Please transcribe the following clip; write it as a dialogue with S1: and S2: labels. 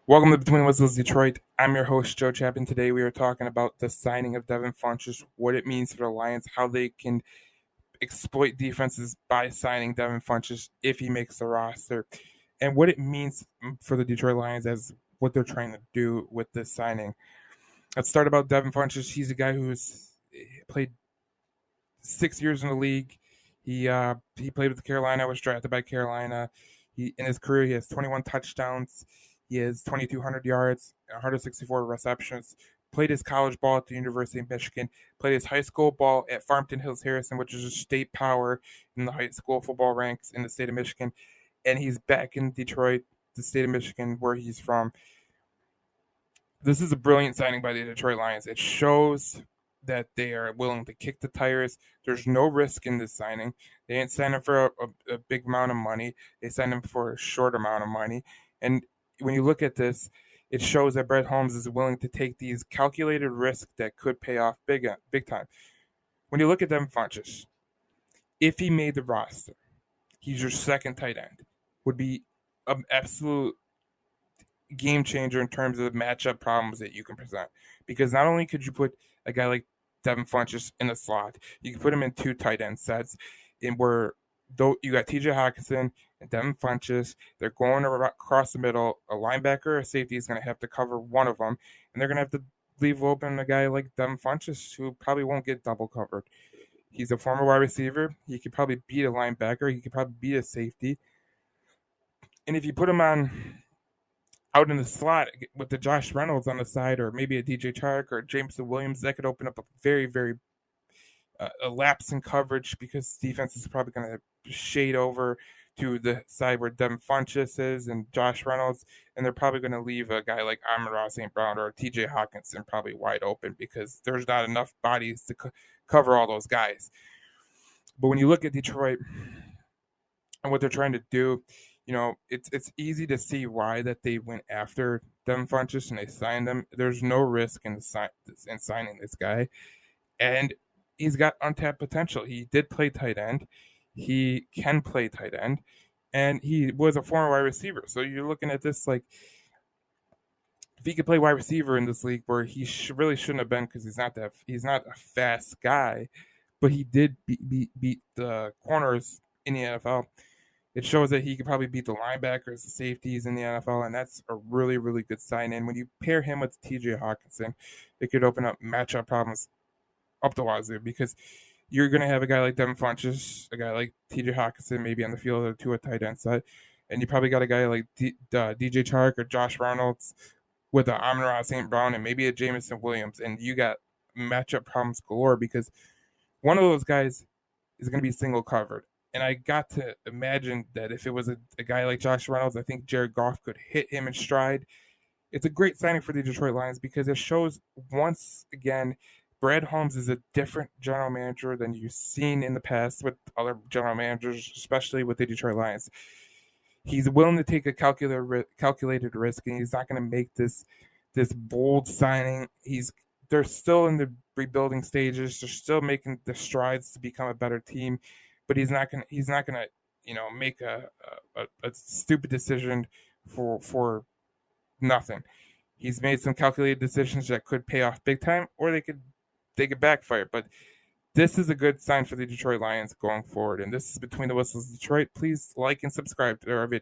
S1: Welcome to Between the Whistles Detroit. I'm your host, Joe Chapin. Today we are talking about the signing of Devin Funchess, what it means for the Lions, how they can exploit defenses by signing Devin Funchess if he makes the roster, and what it means for the Detroit Lions as what they're trying to do with this signing. Let's start about Devin Funchess. He's a guy who's played 6 years in the league. He played with Carolina, was drafted by Carolina. He in his career he has 21 touchdowns. He has 2,200 yards, 164 receptions. Played his college ball at the University of Michigan. Played his high school ball at Farmington Hills Harrison, which is a state power in the high school football ranks in the state of Michigan. And he's back in Detroit, the state of Michigan, where he's from. This is a brilliant signing by the Detroit Lions. It shows that they are willing to kick the tires. There's no risk in this signing. They ain't signing for a big amount of money. They signed him for a short amount of money. And when you look at this, it shows that Brett Holmes is willing to take these calculated risks that could pay off big time. When you look at Devin Funchess, if he made the roster, he's your second tight end. Would be an absolute game changer in terms of matchup problems that you can present. Because not only could you put a guy like Devin Funchess in the slot, you can put him in two tight end sets, in where though you got T.J. Hawkinson and Devin Funchess, they're going across the middle. A linebacker or a safety is going to have to cover one of them, and they're going to have to leave open a guy like Devin Funchess who probably won't get double covered. He's a former wide receiver. He could probably beat a linebacker. He could probably beat a safety. And if you put him on out in the slot with the Josh Reynolds on the side, or maybe a DJ Chark or Jameson Williams, that could open up a very a lapse in coverage because defense is probably going to shade over to the side where Devin Funchess is and Josh Reynolds, and they're probably going to leave a guy like Amon St. Brown or TJ Hawkinson probably wide open because there's not enough bodies to cover all those guys. But when you look at Detroit and what they're trying to do, it's easy to see why that they went after Devin Funchess and they signed him. There's no risk in signing this guy, and he's got untapped potential. He did play tight end. He can play tight end, and he was a former wide receiver. So you're looking at this like if he could play wide receiver in this league, where he really shouldn't have been because he's not a fast guy, but he did beat the corners in the NFL. It shows that he could probably beat the linebackers, the safeties in the NFL, and that's a really good sign. And when you pair him with T.J. Hawkinson, it could open up matchup problems up the wazoo because you're going to have a guy like Devin Funchess, a guy like T.J. Hawkinson, maybe on the field or to a tight end side, and you probably got a guy like DJ Chark or Josh Reynolds with a Amon St. Brown and maybe a Jameson Williams, and you got matchup problems galore because one of those guys is going to be single covered. And I got to imagine that if it was a guy like Josh Reynolds, I think Jared Goff could hit him in stride. It's a great signing for the Detroit Lions because it shows once again Brad Holmes is a different general manager than you've seen in the past with other general managers, especially with the Detroit Lions. He's willing to take a calculated risk, and he's not going to make this bold signing. They're still in the rebuilding stages. They're still making the strides to become a better team, but he's not gonna make a stupid decision for nothing. He's made some calculated decisions that could pay off big time, or they could backfire. But this is a good sign for the Detroit Lions going forward. And this is Between the Whistles Detroit. Please like and subscribe to our video.